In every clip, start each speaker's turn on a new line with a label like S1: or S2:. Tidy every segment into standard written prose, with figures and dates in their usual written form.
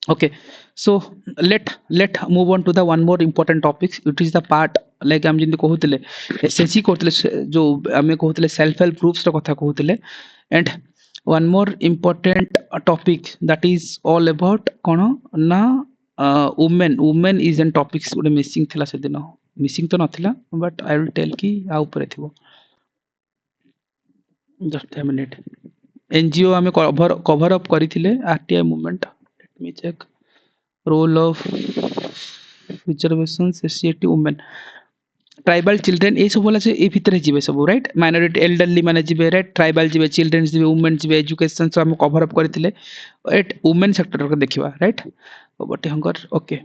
S1: Okay, so let move on to the one more important topics. It is the part like हम जिंदे कहूतले SSC कहूतले जो हमें कहूतले self help groups ର କଥା कहूतले and one more important topic that is all about कौन ना women is an topics ଗୋଟେ missing ଥିଲା ସେଦିନ missing ତ ନଥିଲା but I will tell କି आ ଉପରେ ଥିବ just a minute NGO ଆମେ cover up କରିଥିଲେ RTI movement let me check role of future versions SC women tribal children ये सब बोला से ए भितर जीवे सब राइट माइनॉरिटी एल्डरली माने जीवे राइट ट्राइबल जीवे चिल्ड्रेन जीवे वुमेन जीवे एजुकेशन सब हम कवर अप करथिले राइट वुमेन सेक्टर को देखिबा right but hunger okay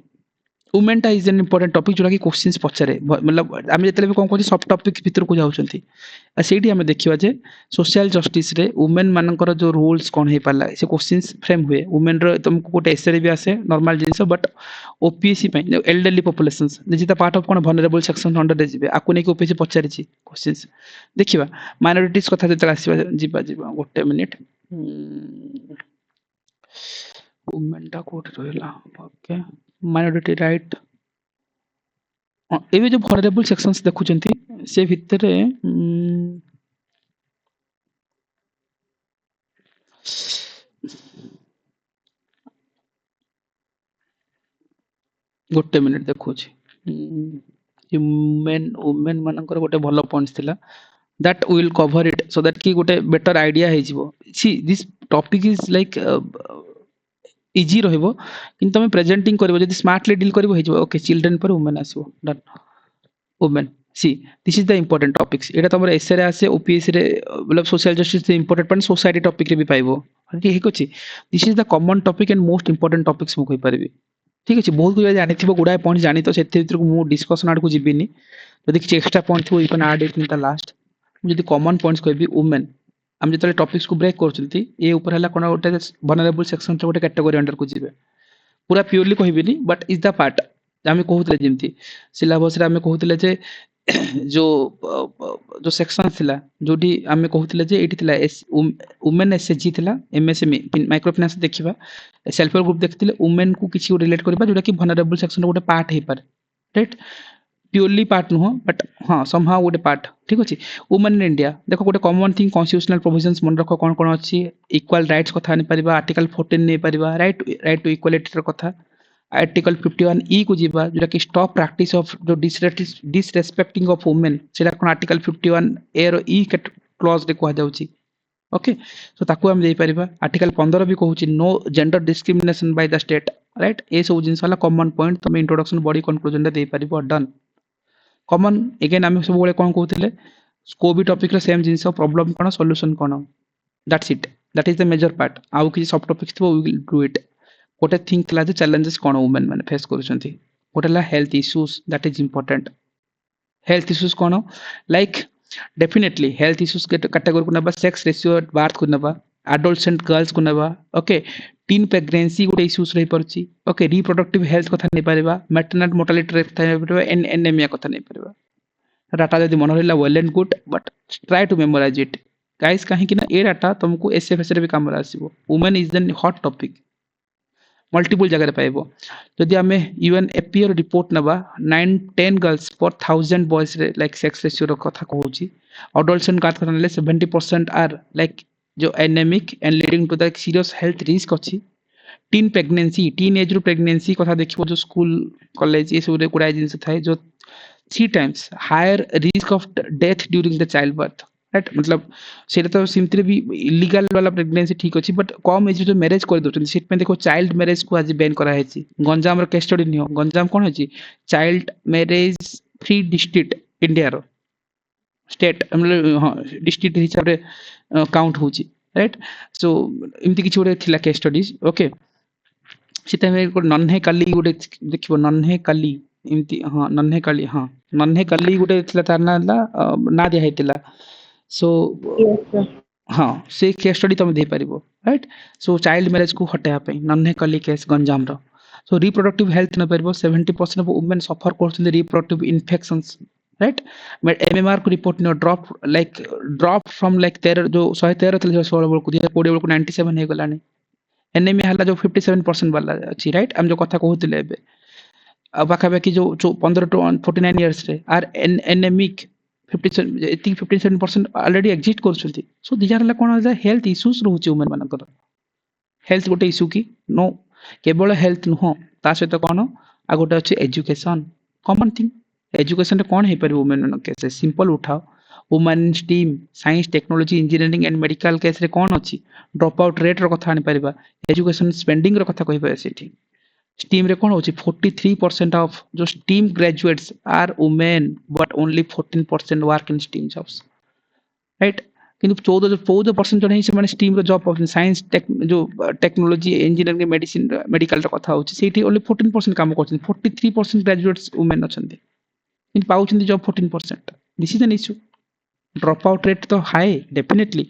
S1: women टा इज एन इंपोर्टेंट टॉपिक जोरा कि क्वेश्चंस पछरे मतलब हम जतले भी कोन कोन सब टॉपिक भितर को जाउछंती आ सेठी हम देखिबा जे सोशल जस्टिस रे वुमेन मानकर जो रूल्स कोन हे पाला से क्वेश्चंस फ्रेम हुए वुमेन रो तुमको कोटे एसरे भी आसे नॉर्मल जिंस बट ओपीएससी पे एल्डरली पॉपुलेशंस जेता part of cone vulnerable section under रे जिवे आकु नै को ओपीएससी पछारि छी क्वेश्चंस देखिबा माइनॉरिटीज कथा जेता आसीबा जिबा जिबा गोटे मिनिट वुमेन टा कोट रहला ओके माइनॉरिटी राइट एबे जो वल्नरेबल सेक्शंस देखुचंती से भितरे गोटे मिनिट देखुची वुमेन मानकर गोटे भलो पॉइंट्स थिला that we will cover it so that ki gote better idea हे जिवो see this topic is like easy रहइबो किंतु तमे प्रेजेंटिंग करबो जदि स्मार्टली डील करबो हे जिवो ओके चिल्ड्रन पर वुमेन आसीबो done women see this is the important topics एटा तमर एसए रे आसे ओपीएससी रे मतलब social justice important point society topic रे भी पाइबो ठीक अछि this is the common topic and most important topics मु कहि परबी ठीक अछि बहुत गुडा जानि थिबो गुडा पॉइंट जानि तो सेते भितर को मु डिस्कशन आड को जिबिनी जदि किछ एक्स्ट्रा पॉइंट थिबो you can add it in the last जदि कॉमन पॉइंट्स कहबी वुमेन हम जतले टॉपिक्स को ब्रेक करचंती ए ऊपर हला कोन गोटे वल्नरेबल सेक्शन रे गोटे कैटेगरी अंडर को जिवे पूरा प्योरली कहबिनी बट इज द पार्ट हम कहउतले जेमती सिलेबस रे हम कहउतले जे जो सेक्शन थिला जोडी हम कहउतले जे एठी थिला वुमेन एसएचजी थिला एमएसएमई माइक्रो फाइनेंस देखिबा सेल्फ हेल्प ग्रुप देखतिले वुमेन को किछि रिलेट करबा जोडा कि वल्नरेबल सेक्शन रो गोटे पार्ट हे पारे राइट प्योरली पार्ट नुह बट हाँ समहाउ गोटे पार्ट ठीक अछि वुमेन इन इंडिया देखो गोटे कॉमन थिंग कॉन्स्टिट्यूशनल प्रोविजंस मन रखो कोन कोन अछि इक्वल राइट्स कथा नै परिबा आर्टिकल 14 नै परिबा राइट टू इक्वालिटी रो कथा आर्टिकल 51 ई को जीवा जोटा कि स्टॉप प्रैक्टिस ऑफ जो डिसरेस्पेक्टिंग ऑफ वुमेन सेटा कोन आर्टिकल 51 ए रो ई क्लॉज रे को जाउची ओके सो ताकू हम देई परिबा आर्टिकल 15 भी कहूची no gender discrimination by the state right ए सब जिंस वाला कॉमन पॉइंट तुम इंट्रोडक्शन बॉडी कंक्लूजन रे देई परिबो डन कॉमन अगेन हम सब बोले कोन कहउतिले को भी टॉपिक रे सेम जिंस प्रॉब्लम कोन सॉल्यूशन कोन that's it that is the major part आउ कि सब टॉपिक्स तो वी विल डू इट गोटे थिंक ला जे चैलेंजेस कोन वुमेन माने फेस करूछंती गोटे ला health issues that is important health issues कोन लाइक डेफिनेटली हेल्थ इश्यूज के कैटेगरी को नबा सेक्स रेशियो एट बर्थ को नबा एडोलसेंट गर्ल्स को नबा ओके टीन प्रेगनेंसी गोटे इश्यूज रही परची ओके रिप्रोडक्टिव हेल्थ कथा नै परबा मैटरनल मोर्टालिटी रेट कथा नै परबा एनीमिया कथा नै परबा डाटा जदि मन रहला well and good but try to memorize it guys काहे कि ना ए डाटा तुमको एसएफएस रे भी काम आसीबो women is the hot topic multiple जगह पाइबो जदि हमें यूएनएफपीए रिपोर्ट नबा 9-10 गर्ल्स पर 1000 बॉयज रे लाइक सेक्स रेशियो रो कथा कहूची एडोलसेंट का कथा नले 70% आर लाइक जो anaemic and leading to the serious health risk अछि टीन प्रेगनेंसी टीन एज रो प्रेगनेंसी कथा देखिबो जो स्कूल कॉलेज ये सब रे कुडा जिंस थाए जो 3 times higher risk of death during the childbirth right मतलब सेटा तो सिम्पली भी इलीगल वाला प्रेगनेंसी ठीक अछि बट कम एज जो मैरिज कर दोछन सेट पे देखो चाइल्ड मैरिज को आज बैन करा हेछि गंजाम रो केस स्टडी नियो गंजाम कोन हेछि child marriage free district India रो स्टेट मतलब हां डिस्ट्रिक्ट हिसाब रे काउंट होछि राइट सो इमति किछ ओरे थिला केस स्टडीज ओके सेटा में नन्हे काली गोटे देखिबो नन्हे काली इमति हां नन्हे काली गोटे थिला तार ना दिया हेतिला सो
S2: Yes, sir.
S1: हाँ से केस स्टडी तुम दे पारिबो राइट सो चाइल्ड मैरिज को हटाया पे नन्हे कली केस गंजाम रो सो रिप्रोडक्टिव हेल्थ न पारिबो 70% ऑफ वुमेन सफर करछन रिप्रोडक्टिव इन्फेक्शंस राइट एमएमआर को रिपोर्ट न ड्रॉप फ्रॉम लाइक 13 जो 113 थे 16 बेल को 20 बेल को 97 हे गलानी एनेमिया हला जो 57% वाला अछि राइट हम जो कथा कहउतिले एबे पाखापाखि जो 15 टू 49 इयर्स रे आर एनेमिक 57 57% ऑलरेडी एग्जिस्ट करछथि सो दिस आर कोन हेल्थ इश्यूज रहउछि वुमेन मानकर हेल्थ गोटे इश्यू की नो केवल हेल्थ नुह ता सहित कोन आ गोटे अछि एजुकेशन कॉमन थिंग एजुकेशन रे कोन हे पर वुमेन मान केस सिंपल उठाओ women stream science technology engineering and medical case रे कोन अछि ड्रॉप आउट रेट रो कथा आनि परिबा एजुकेशन स्पेंडिंग रो कथा कहि पाए सेठी स्टीम रे कोन होछि 43% ऑफ जो STEM graduates are women but only 14% work in STEM jobs right କିନ୍ତୁ 14% ଜଣ ହିଁ ସେମାନେ ଷ୍ଟ୍ରିମ୍ ର ଜବ୍ ପାଉଛନ୍ତି ସାଇନ୍ସ ଯୋଉ ଟେକ୍ନୋଲୋଜି ଇଞ୍ଜିନିୟରିଂ ମେଡିସିନ ମେଡିକାଲର କଥା ହଉଛି ସେଇଠି ଓନ୍ଲି 14% କାମ କରୁଛନ୍ତି 43% ଗ୍ରାଜୁଏଟ୍ସ ଓମେନ୍ ଅଛନ୍ତି କିନ୍ତୁ ପାଉଛନ୍ତି job 14% this is an issue drop out rate ତ ହାଇ ଡେଫିନେଟଲି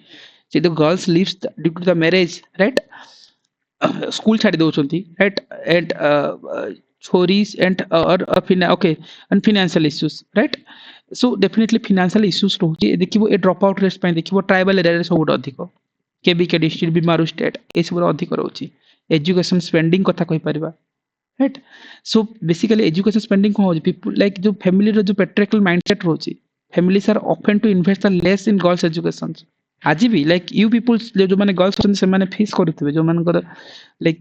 S1: ସେ the girls lives due to the marriage right school छाड़ी दउଛନ୍ତି राइट एंड छोरीज and okay and financial issues right so definitely financial issues रहउछि देखिबो ए drop out rates पय देखिबो ट्राइबल एरिया रे सबुठ अधिक केबीके डिस्ट्रिक्ट बीमारू स्टेट ए सब अधिक रहउछि एजुकेशन स्पेंडिंग कथा कहि परिबा right so basically education spending को होछि पीपल लाइक जो फैमिली रो जो पेट्रियार्कल माइंडसेट रहउछि families are often to invest less in girls education आज भी लाइक यू पीपल्स जो माने गर्ल्स अछन से माने फेस करथिबे जो मानकर लाइक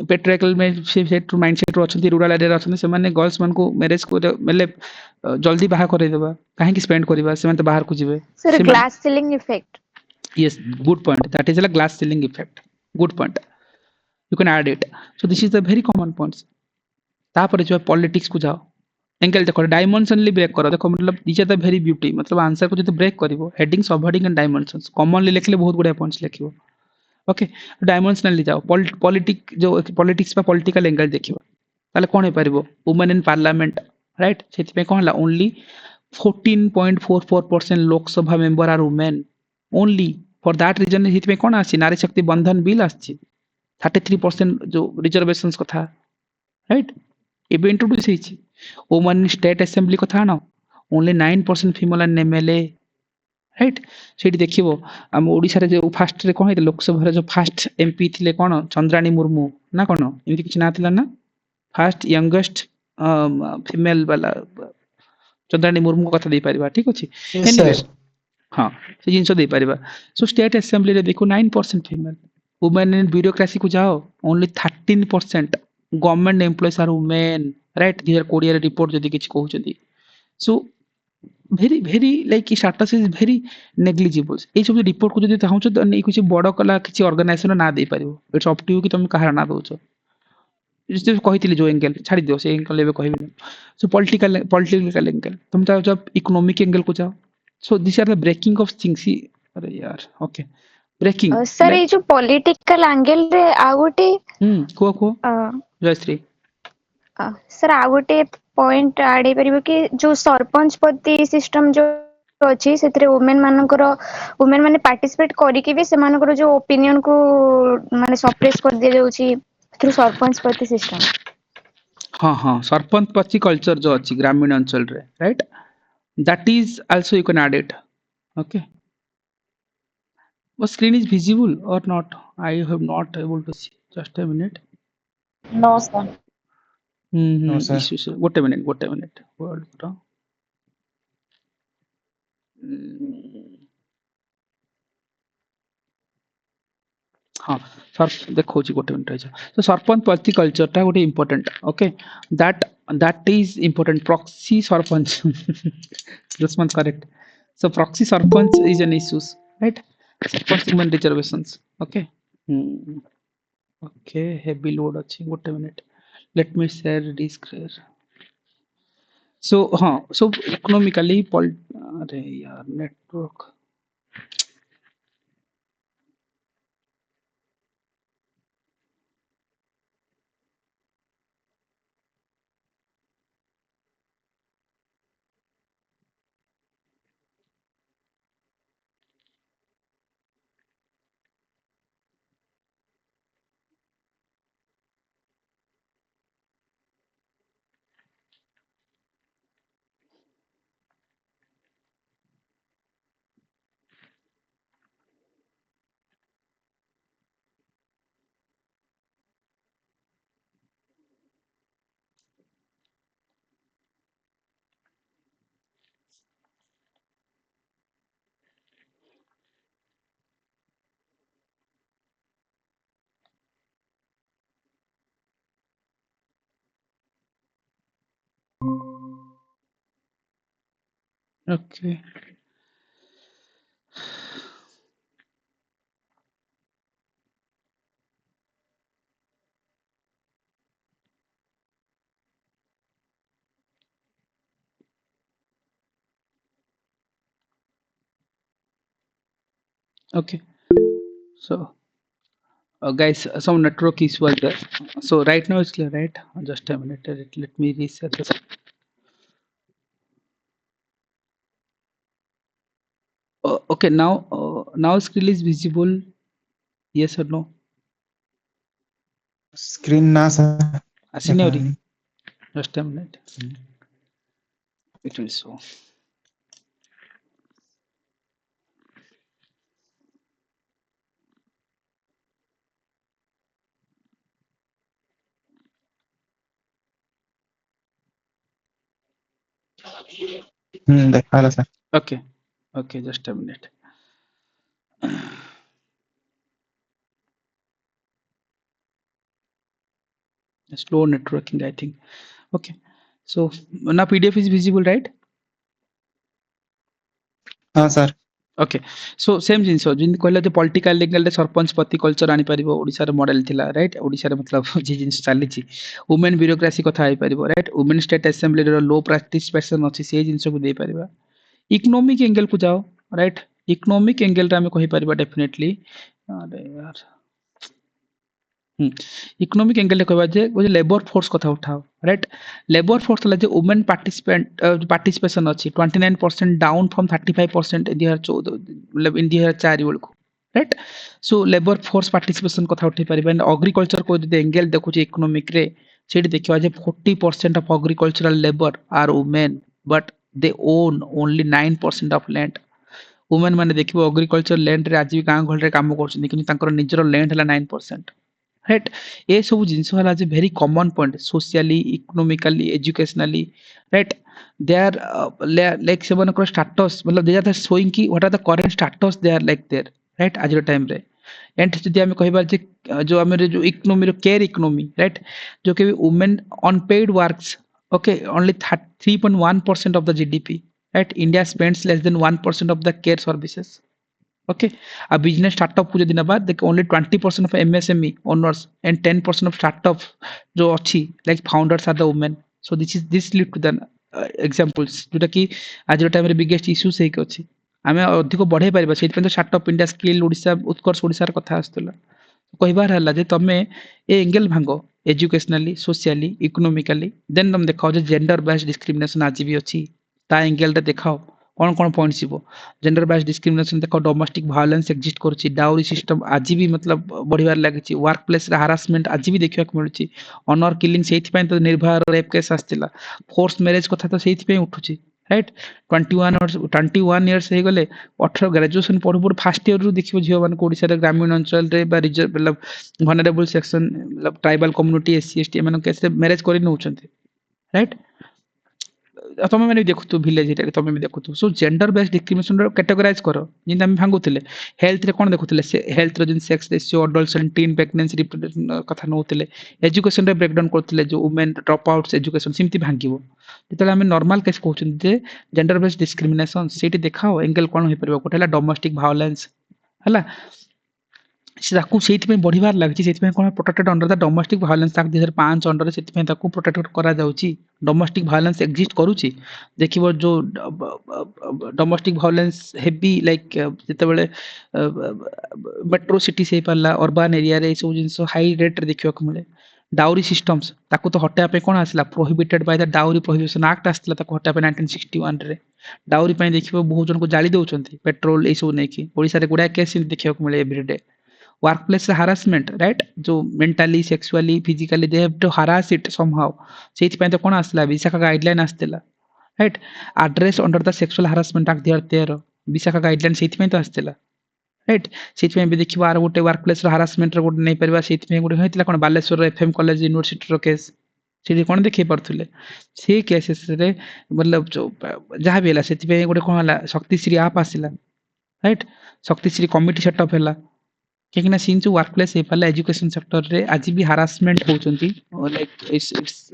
S1: पेट्रियार्कल में से सेट माइंडसेट रो अछन रूरल एरिया अछन से माने गर्ल्स मान को मैरिज को मतलब जल्दी बाहा करे देबा काहे कि स्पेंड करबा से माने तो बाहर को जिवे
S2: Sir,
S1: से
S2: glass ceiling effect.
S1: yes good point that is a glass ceiling effect good point you can add it so this is the very common points तापर जो पॉलिटिक्स को जाओ एंगल देखो डायमेंशनली ब्रेक करो देखो मतलब this are the very beauty मतलब answer को जब ब्रेक करिवो हेडिंग सब हेडिंग एंड डायमेंशंस कॉमनली लिखले बहुत गुडा पॉइंट्स लिखिवो ओके डायमेंशनली जाओ पॉलिटिक जो पॉलिटिक्स पर पॉलिटिकल एंगल देखिवो ताले कोन हे परिवो वुमेन इन पार्लियामेंट राइट सेति पे कोन हला only 14.44% Lok Sabha member are women only for that reason सेति पे कोन आसी नारी शक्ति बंधन बिल आसी 33% जो रिजर्वेशंस कथा राइट ଏବେ इंट्रोड्यूस ହେଇଛି वुमेन स्टेट असेंबली कथा न only 9% female and MLA right सेठी देखिबो हम ओडिसा रे जो फास्ट रे कोन हे लोकसभा रे जो फास्ट एमपी थिले कोन चंद्राणी मुर्मू ना कोन एमती किछ ना थिला ना फास्ट यंगेस्ट फीमेल वाला चंद्राणी मुर्मू को कथा दे परिबा ठीक अछि
S3: Yes,
S1: एनीवे
S3: sir.
S1: हां से जिंस दे परिबा सो स्टेट असेंबली रे देखो 9% फीमेल वुमेन इन ब्यूरोक्रेसी को जाओ only 13% government employees are women right 2020 रे रिपोर्ट जदी किछ कहउछथि सो very very like status is very negligible ए सब रिपोर्ट को जदी चाहउछ त नै किछ बड़ कला किछ ऑर्गेनाइजेशन ना दे परिबो इट्स अप टू यू कि तुम कहार ना दोछ जैसे कहितली जो एंगल छाड़ी दियो से एंगल लेबे कहबे सो पॉलिटिकल एंगल तुम चाहो जब इकोनॉमिक एंगल को जाओ so this are the breaking of things अरे यार ओके ब्रेकिंग
S2: Sir, ये जो political angle रे आ गोटे
S1: को जयश्री
S2: सर आ गोटे पॉइंट आड हे परिबो कि जो सरपंच पति सिस्टम जो अछि सेतरे वुमेन मानकर वुमेन माने पार्टिसिपेट करी कि भी से मानकर जो ओपिनियन को माने सप्रेस कर दे जाउछि थ्रू सरपंच पति सिस्टम
S1: हाँ हाँ सरपंच पची कल्चर जो अच्छी ग्रामीण अंचल रे right that is also you can add it okay what screen is visible or not I have not able to see just a minute
S3: No, sir. No, sir.
S1: issue sir what a minute hold करो हाँ sir देखो जी गोटे minute so sarpanch पति culture टा गोटे important okay that is important proxy sarpanch this one's correct so proxy sarpanch is an issues right sarpanch human reservations okay okay heavy load अच्छी गोटे minute let me share this clear so हाँ so economically अरे यार network okay okay so guys, some network issue was there. So right now it's clear, right? Just a minute. Let me reset this. Okay, now screen is visible. Yes or no?
S4: Screen na sir.
S1: Asinori. Just a minute. It will show.
S4: देखा sir.
S1: Okay. Okay, just a minute. Slow networking, I think. Okay. So now PDF is visible, right?
S4: हाँ sir.
S1: Okay so same जिनस जिन कहला जो political legal रे सरपंच पति culture आनी परिबो ओडिसा रे model थिला right Odisha रे मतलब जे जिनस चाली छि वुमेन ब्यूरोक्रेसी कथा आइ परिबो राइट वुमेन स्टेट असेंबली रो लो पार्टिसिपेशन अछि से जिनस को दे परिबा इकोनॉमिक एंगल को जाओ राइट इकोनॉमिक एंगल रे हम कहि परिबा डेफिनेटली अरे यार इकोनॉमिक एंगल कहबा जे वो लेबर फोर्स कथा उठाओ राइट लेबर फोर्स ला जे वुमेन पार्टिसिपेशन अछि 29% डाउन फ्रॉम 35% इन ईयर 14 मतलब इन ईयर 4 बेल को right so labour force participation कथा उठै परिबा एंड एग्रीकल्चर को जे एंगल देखु जे इकोनॉमिक रे सेठी देखिबा जे 40% of agricultural labour are women but they own only 9% of land women माने देखिबो एग्रीकल्चर लैंड रे आज भी गां घर रे काम करछन किंतु तांकर निजरो लैंड हला 9% राइट ये सब जिनस हला जे very common point socially economically educationally right they are like seven को स्टेटस मतलब दे आर शोइंग की what are the current status they are like there right आज टाइम रे एंड जदि हम कहबा जे जो हमरे जो इकोनॉमी रो केयर इकोनॉमी राइट जो कि women unpaid works okay only 3.1% of the GDP right India spends less than 1% of the care services okay a business startup को जदि नबा देख only 20% of MSME owners and 10% of startup जो अछि like founders are the women so this lead to the examples जोटा कि आज time रे बिगेस्ट इश्यू से अछि आमे अधिक बढ़ाई परिबा सेति पे स्टार्टअप इंडिया स्किल ओडिसा उत्कर्ष ओडिसा र कथा आस्तला कहबार हला जे तमे ए एंगल भांगो एजुकेशनली सोशली इकोनॉमिकली देन तुम देखाओ जे जेंडर बेस्ड डिस्क्रिमिनेशन आज भी अछि ता एंगल रे देखाओ कौन कौन पॉइंट जीवो जेंडर बेस्ड डिस्क्रिमिनेशन देखो डोमेस्टिक वायलेंस एग्जिस्ट करछि डाउरी सिस्टम आज भी मतलब बढ़िबार लागिछि वर्क प्लेस रे हरासमेंट आज भी देखिया को मिलछि ऑनर किलिंग सेति पय तो निर्भर रेप केस आस्तिला फोर्स मैरिज कथा तो सेति पय उठुछि राइट 21 इयर्स हे गले 18 ग्रेजुएशन पढु पढु फर्स्ट इयर रु देखिबो झियो मान को ओडिसा रे ग्रामीण अंचल रे बा रिजर्व मतलब वनरेबल सेक्शन मतलब ट्राइबल कम्युनिटी एससी एसटी मन केसे मैरिज करि नउछन्ते राइट तमे माने देखु विलेज रे तमे भी देखु सो जेंडर बेस्ड डिस्क्रिमिनेशन रो कैटेगराइज करो जिन हम भांगुतिले हेल्थ रे कोन देखुतिले हेल्थ रे जिन sex ratio adult teen pregnancy reproduction कथा नउतिले एजुकेशन रे ब्रेकडाउन करतिले जो वुमेन ड्रॉप आउट्स एजुकेशन सिमति भांगिबो जेतले हम नॉर्मल केस कहउछन जे जेंडर बेस्ड डिस्क्रिमिनेशन सेठी देखाओ एंगल कोन होई परबो कोठला डोमेस्टिक वायलेंस हला ताकू सेति बढ़िबार लागछि सेति कोन protected under the domestic violence act 2005 under सेति ताकू प्रोटेक्टेड करा जाउछि डोमेस्टिक वायलेंस एग्जिस्ट करूछि देखिबो जो डोमेस्टिक वायलेंस हेवी लाइक जते बेले मेट्रो सिटी से पाला अर्बन एरिया रे सब जिंस हाई रेट रे देखियो को मिले डाउरी सिस्टम्स ताकू तो हटा पे कोन आसला prohibited by the dowry prohibition act आसला ताकू हटा पे 1961 रे डाउरी पे देखिबो बहुत जन को जाली दउचंती पेट्रोल ए सब नै कि ओडिसा रे गुडा केस देखियो को मिले एवरीडे workplace harassment right जो mentally sexually physically they have to harass it somehow सेति पय तो कोन आसला विशाखा गाइडलाइन आस्तेला right address under the sexual harassment act 2013 Vishakha guideline सेति पय तो आस्तेला राइट सेति पय भी देखिबा आर गोटे वर्कप्लेस हरासमेंट रो गोटे नै परबा सेति पय गोटे होइतिला कोन बालेश्वर एफएम कॉलेज यूनिवर्सिटी रो केस सेति कोन देखि परथुले से केसेस रे मतलब जो जहां भी हला सेति पय गोटे कोन हला शक्तिश्री ऐप आसिला राइट शक्तिश्री कमिटी सेटअप हला कि सीन जो वर्कप्लेस हे पाला एजुकेशन सेक्टर रे आज भी हरासमेंट होचंती लाइक इट्स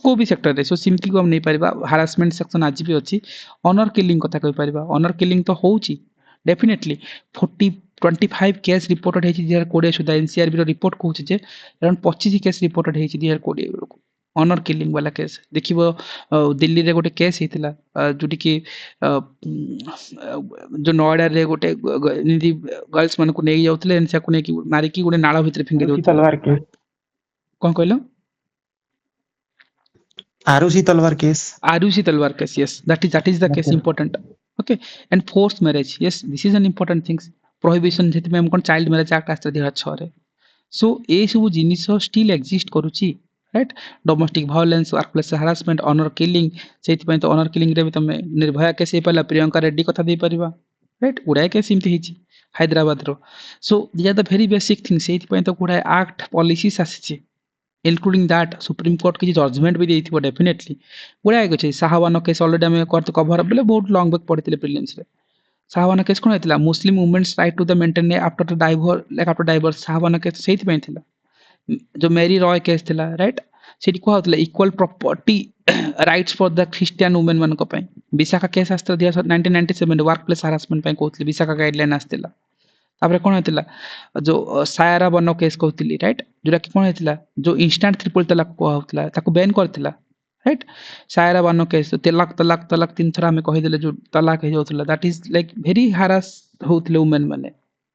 S1: को भी सेक्टर रे सो सिम्पली को हम नहीं परिबा हरासमेंट सेक्शन आज भी अछि ऑनर किलिंग कथा कहि परिबा ऑनर किलिंग तो होउची डेफिनेटली 25 केस रिपोर्टेड है 2020 सुधा एनसीआरबी रो रिपोर्ट कहूची जे अराउंड 25 केस रिपोर्टेड है 2020 बेलको ऑनर किलिंग वाला केस देखिबो दिल्ली रे गोटे केस हेतिला जोटी कि जो नोएडा रे गोटे निधि गर्ल्स मन को नै जाउतले एनसा को नै कि मारी कि गोटे नाळा भितर फिंगे
S4: आरुषि
S1: दउतले
S4: तलवार केस
S1: कोन कहलो
S4: आरुषि तलवार case
S1: Arushi Talwar case, yes, that is the case
S4: Okay.
S1: important. Okay, and forced marriage, yes, this is an important thing. Prohibition जेति में हमको child marriage act आस्ते 2006 रे. So ए सब जिनिस still exist करूची, right? Domestic violence, workplace harassment, honor killing, सेति ପାଇଁ तो honor killing रे भी तमे निर्भया केस हे पला प्रियंका रेड्डी कथा दे परिबा, right? उड़ाय केस इमति हिची हैदराबाद रो. So these are the very basic things. सेति ପାଇଁ तो गुडाय act policies आसीची. including that supreme court କିଛି judgment ବି ଦେଇଥିବ definitely ଗୁଡାଏ ଅଛି ସାହାବାନ କେସ୍ already ଆମେ କରିତେ କଭର ବେଲେ ବହୁତ long back ପଢିଥିଲେ prelims ରେ ସାହାବାନ କେସ୍ କଣ ହେଇଥିଲା Muslim women's right to the maintain after the divorce Shah Bano case ସେଇଥି ପାଇଁ ଥିଲା जो मेरी रॉय केस थिला राइट सेठी को होतले equal property rights for the Christian women मन को पई विशाखा केस आस्त्र दिया 1997 वर्क प्लेस हरासमेंट पई कहतले विशाखा गाइडलाइन आस्तिला तापर कोन हेतिला जो सायरा बनो केस कहतली राइट जोरा कि कोन हेतिला जो इंस्टेंट ट्रिपल तलाक को होतला ताको ban करथिला right Saira Bano case तलाक तलाक तलाक तीन थरा में कहि देले जो तलाक हे जोतला that is like very harass होतले वुमेन माने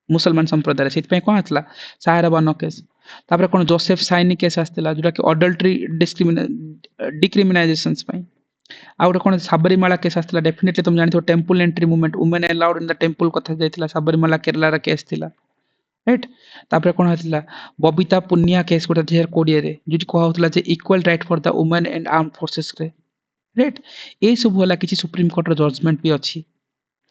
S1: मुसलमान संप्रदाय सेति पई कोन हेतिला सायरा बनो केस तापर कोन जोसेफ साइनी केस आस्तिला जोरा कि अडल्टरी डिक्रिमिनाइजेशंस पई आ गोटे कोन सबरीमाला केस आस्तिला डेफिनेटली तुम जानथो temple entry movement women allowed in the temple कथा जाइतिला सबरीमाला केरला रा केस थिला राइट तापर कोन हतिला बबीता पुनिया केस गोटे 2020 रे जोटी को होतला जे equal right for the women and arm forces रे राइट ए सब होला किछि सुप्रीम कोर्ट रो जजमेंट भी अछि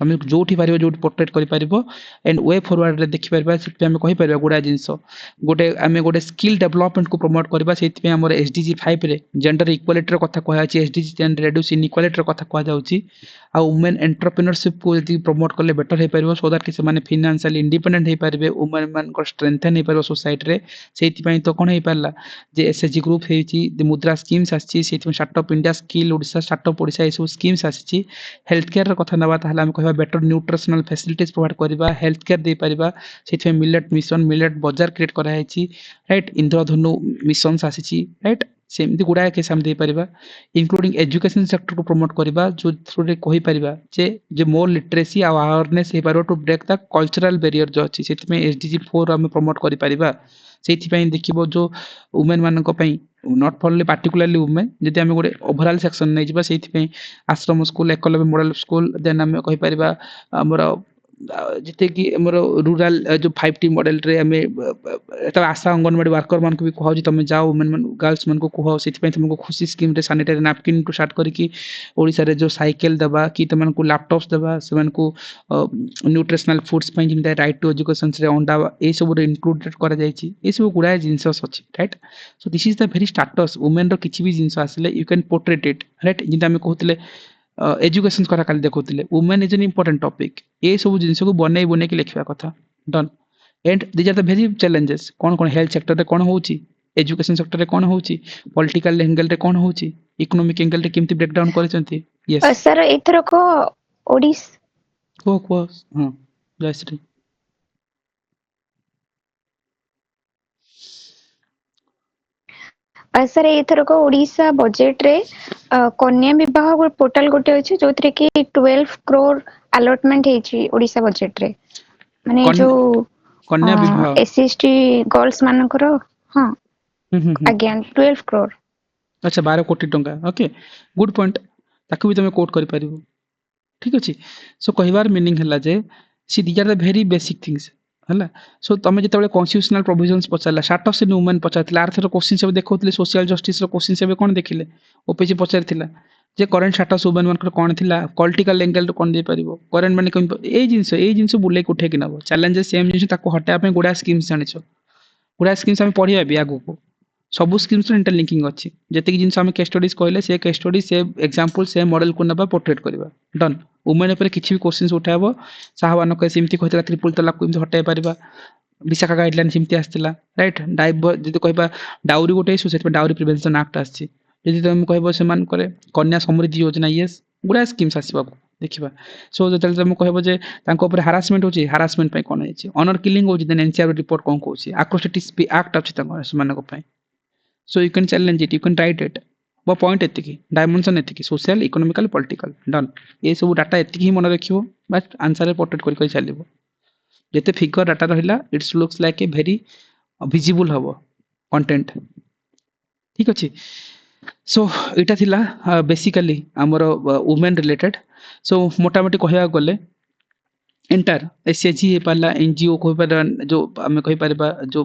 S1: तमे जोठी पारिबो जोठी पोर्ट्रेट करि पारिबो एंड वे फॉरवर्ड रे देखि पारिबा सेति हमें कहि पारिबा गुडा जिंस गोटे हमें गोटे स्किल डेवलपमेंट को प्रमोट करबा सेति पे हमर एसडीजी 5 रे जेंडर इक्वालिटी रो कथा कहया अछि एसडीजी 10 रेड्यूस इनइक्वालिटी रो कथा कहया जाउची आ वुमेन एंटरप्रेन्योरशिप को यदि प्रमोट करले बेटर हे पारिबो सो दैट कि से माने फाइनेंशियली इंडिपेंडेंट हे पारिबे वुमेन मान को स्ट्रेंथन हे पारिबो सोसाइटी रे सेति पई तो कोन हे पारला जे एसएचजी ग्रुप हेची द मुद्रा स्कीम्स आछि सेति में startup India skill Odisha startup Odisha एसो स्कीम्स आछि हेल्थ केयर रो कथा नबा ताहला हम कहबा बेटर न्यूट्रिशनल फैसिलिटीज प्रोवाइड करबा हेल्थ केयर दे परिबा सेति में मिलेट मिशन मिलेट बाजार क्रिएट करा हेची राइट इंद्रधनु मिशंस आछि राइट सेमती गुडा केस हम दे परिबा इंक्लूडिंग एजुकेशन सेक्टर को प्रमोट करबा जो थ्रू रे कहि परिबा जे मोर लिटरेसी आ अवेयरनेस हे पारो to break the cultural barrier जो अछि सेति में एसडीजी 4 हम प्रमोट करि परिबा सेति पई देखिबो जो वुमेन मान को पई नॉट फॉरली पार्टिकुलरली वुमेन जदि हम गोटे ओवरऑल सेक्शन नै जिबा सेति पई ashram school Eklavya model school then हम कहि परिबा हमर जिते कि हमर रूरल जो 5T मॉडल रे हमें एत आशा अंगनवाड़ी वर्कर मान को भी कहौ जे तमे जाओ वुमेन मान गर्ल्स मान को कहौ सेति पई तुमको खुशी स्कीम रे सैनिटरी नैपकिन टू स्टार्ट करी कि ओडिसा रे जो साइकिल दबा कि तमन को लैपटॉप्स दबा सेमन को न्यूट्रिशनल फूड्स पई जिम राइट टू एजुकेशन रे अंडा ए सब रे इंक्लूडेड करा जाय छी ए सब गुडा जिंस अछि right so this is the very status women रो किछि भी जिंस आसले you can portrait it right जिंदा हम कहतले एजुकेशन करा काली देखौतले women is an important topic ए सब जिंस को बनै बनै के लिखवा कथा done and these are the very challenges कोन कोन हेल्थ सेक्टर रे कोन होउची एजुकेशन सेक्टर रे कोन होउची पॉलिटिकल एंगल रे कोन होउची इकोनॉमिक एंगल रे केमती ब्रेक डाउन करचंती यस
S2: सर एथरो को ओडिस
S1: को हां जयश्री
S2: सर एथरो को ओडिसा बजट रे कन्या विवाह पोर्टल गोटे अछि जोथरे कि 12 करोड़ अलॉटमेंट हेची ओडिसा बजट रे माने जो
S1: कन्या विवाह
S2: एसएसटी गर्ल्स मानकर हां अगेन 12 करोड़
S1: अच्छा 12 कोटी टंका ओके गुड पॉइंट ताकू भी तमे कोट करि परिबो ठीक अछि सो कहिवार मीनिंग हला जे see these are the very basic things हला सो तमे जेतबे कॉन्स्टिट्यूशनल प्रोविजंस पचाला स्टार्टअप से वुमेन पचातला आर्थर क्वेश्चन सब देखौतले सोशल जस्टिस रो क्वेश्चन सब कोन देखिले ओपीसी पचारथिला जे करंट स्टेटस वुमेन मानकर कोन थिला पॉलिटिकल एंगल कोन दे परिबो करंट माने ए जिंस बुले उठे कि नबो चैलेंजेस सेम जिंस ताको हटा पे गुडा स्कीम्स जानिछो गुडा स्कीम्स हम पढिया बि आगु को सब स्कीम्स इंटरलिंकिंग अछि जते कि जिंस हम केस स्टडीज कहले से केस स्टडी से एग्जांपल से मॉडल को नबा पोर्ट्रेट करबा डन वुमेन पर किछि भी क्वेश्चंस उठाबो साहबान के सिमती कहतला ट्रिपल तलाक को हटाय परिबा विशाखा गाइडलाइन सिमती आस्तिला राइट डाइव जदि कहबा डाउरी गोटे इशू से डाउरी प्रिवेंशन एक्ट आछि जदि तुम कहबो सेमान करे कन्या समृद्धि योजना यस गुडा स्कीम्स आसीबा देखिबा सो जतल तुम कहबो जे तांको ऊपर हरासमेंट होची हरासमेंट पय कोन हेची ऑनर किलिंग होची देन एनसीआर रिपोर्ट कोन कोची एट्रोसिटीज एक्ट अछि तांको सेमान को पय so you can challenge it you can write it वो पॉइंट एतिकी डायमेंशन एतिकी सोशल इकोनॉमिकल पॉलिटिकल डन ये सब डाटा एतिकी ही मन रखिबो बस आंसर पोर्ट्रेट कर चलिबो जेते फिगर डाटा रहिला it's looks like a very visible हबो कंटेंट ठीक अछि सो इटा थिला बेसिकली हमर वुमेन रिलेटेड सो मोटामोटी कहया गले एंटर एसएचजी हे पाला एनजीओ को पर जो हमें कहि परबा जो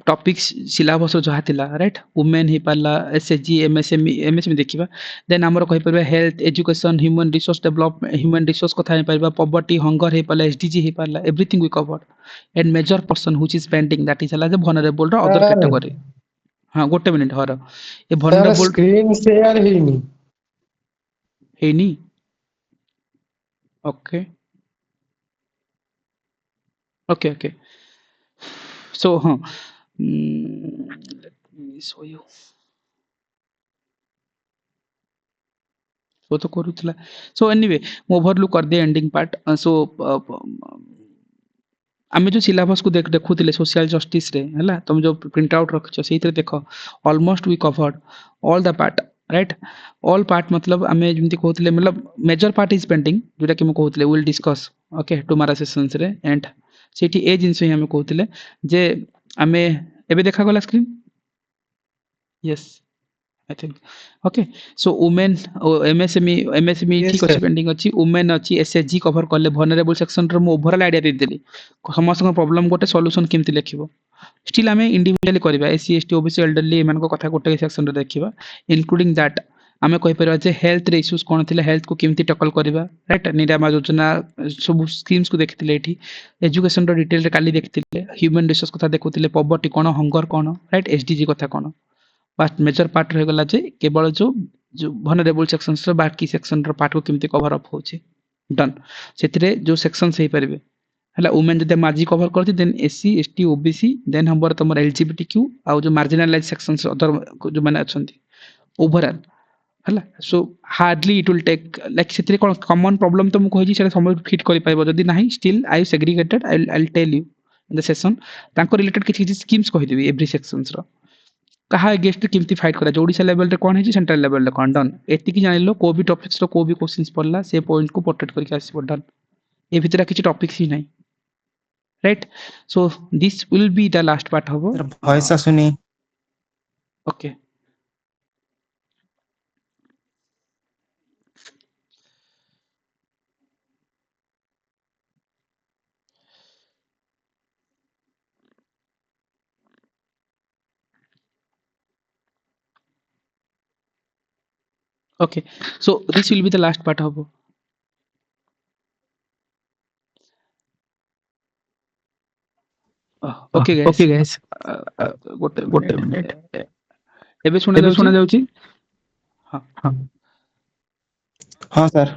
S1: टॉपिक्स सिलेबस जो हातिला राइट वुमेन हे पाला एसएचजी एमएसएमई देखिबा देन हमर कहि परबा health education human resource development human resource कथा हे परबा पॉवर्टी हंगर हे पाला एसडीजी हे पाला everything we covered and major person which is pending that is हला जे vulnerable रो अदर कैटेगरी हां गोटे मिनिट हर ए vulnerable
S5: स्क्रीन शेयर हेनी
S1: हेनी okay okay okay so let me show you so तो करूथला so anyway मैं ओवरलुक कर दे एंडिंग पार्ट so आमे जो सिलेबस को देखुतिले सोशल जस्टिस रे हला तुम जो प्रिंट आउट रखछ सेइतरे देखो almost we covered all the part right all part मतलब आमे जेमति कहउतिले मतलब मेजर पार्ट इज पेंडिंग जोटा कि मैं कहउतिले will discuss okay tomorrow sessions रे एंड सेठी ए जिंस ही हमें कहउतिले जे आमे एबे देखा गला screen yes I think okay so women MSME
S5: Yes,
S1: ठीक
S5: sir.
S1: अछि पेंडिंग अछि वुमेन अछि एसएचजी कवर करले vulnerable सेक्शन रो ओवरऑल आईडिया दे देली समस्त प्रॉब्लम गोटे सॉल्यूशन केमति लिखिबो स्टिल आमे इंडिविजुअली करबा एससी एसटी ओबीसी एल्डरली एमान को कथा गोटे सेक्शन रे देखिबा इंक्लूडिंग दैट आमे कहि परबा जे हेल्थ रे इश्यूज कोन थिले हेल्थ को केमति टैकल करबा राइट निरामा योजना सब स्कीम्स को देखथिले एठी एजुकेशन रो डिटेल रे काली देखथिले ह्यूमन रिसोर्स कथा देखुथिले पॉवर्टी कोन हंगर कोन राइट एसडीजी कथा कोन पार्ट मेजर पार्ट रह गला जे केवल जो vulnerable सेक्शंस रो बाकी सेक्शन रो पार्ट को केमति कवर अप होचे डन सेतिरे जो सेक्शन सही परबे हला वुमेन जदे मार्जी कवर करती then SC ST OBC then हमर तमर एलजीबीटीक्यू आ जो मार्जिनलाइज सेक्शंस अदर जो माने अछंती ओवरऑल हला so hardly it will take like सेतिरे कोन कॉमन प्रॉब्लम तो मु कहि सेटा समय फिट करि पाइबो जदि नाही still I segregated I will tell you in the session तांको रिलेटेड किछि स्कीम्स कहि देबी एवरी सेक्शंस रो कहा अगेंस्ट केमती फाइट करा ओडिशा लेवल रे कोन है सेंट्रल लेवल रे कोन डन एतिकी जानिलो को भी टॉपिक्स रो को भी क्वेश्चंस पड़ला से पॉइंट को पोर्ट्रेट करके आसीबो डन ए भितरा किछि टॉपिक्स ही नाही right so this will be the last part हबो
S4: वॉइस सुनी
S1: okay okay so this will be the last part habo okay guys gote minute ebe सुना जाउची
S4: हाँ सर